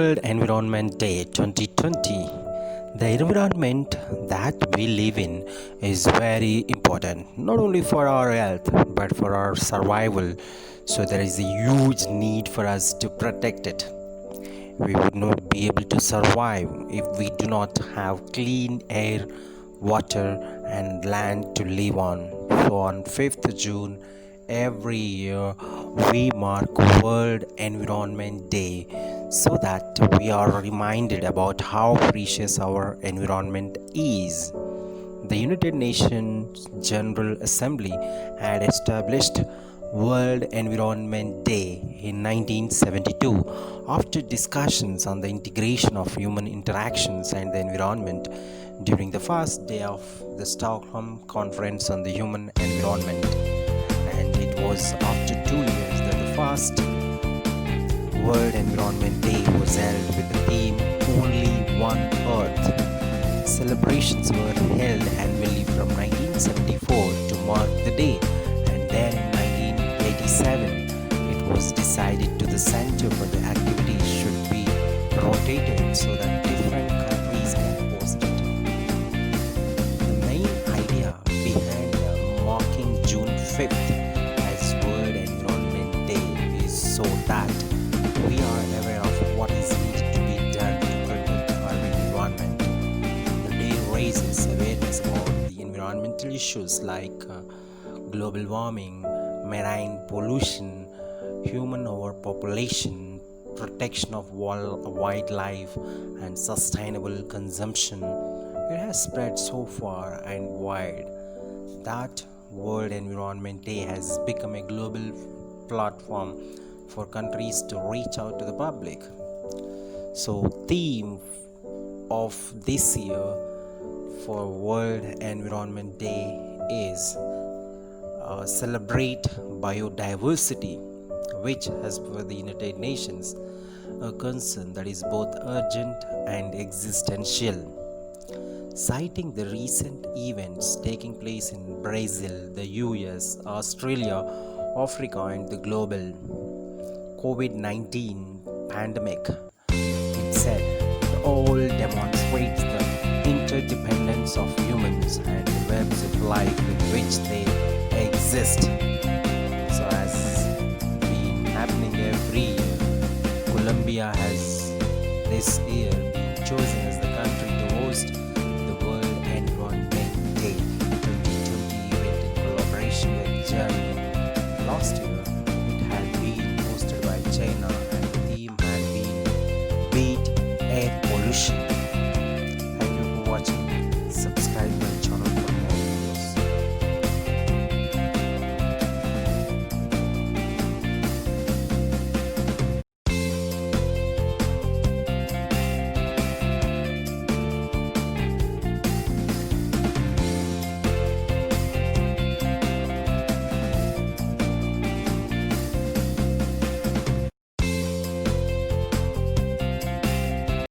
World Environment Day 2020. The environment that we live in is very important, not only for our health but for our survival. So, there is a huge need for us to protect it. We would not be able to survive if we do not have clean air, water, and land to live on. So, on 5th June, every year we mark World Environment Day so that we are reminded about how precious our environment is. The United Nations General Assembly had established World Environment Day in 1972 after discussions on the integration of human interactions and the environment during the first day of the Stockholm Conference on the Human Environment. And it was after 2 years that the first World Environment Day was held with the theme Only One Earth. Celebrations were held annually from 1974 to mark the day, and then in 1987 it was decided to the center for the activities should be rotated so that different countries can host it. The main idea behind marking June 5th as World Environment Day is so that we are aware of what is needed to be done to protect our environment. The day raises awareness about the environmental issues like global warming, marine pollution, human overpopulation, protection of wildlife, and sustainable consumption. It has spread so far and wide that World Environment Day has become a global platform for countries to reach out to the public. So, theme of this year for World Environment Day is celebrate biodiversity, which has for the United Nations a concern that is both urgent and existential. Citing the recent events taking place in Brazil, the US, Australia, Africa, and the global COVID-19 pandemic, it said it all demonstrates the interdependence of humans and the webs of life in which they exist. So, as been happening every year, Colombia has this year been chosen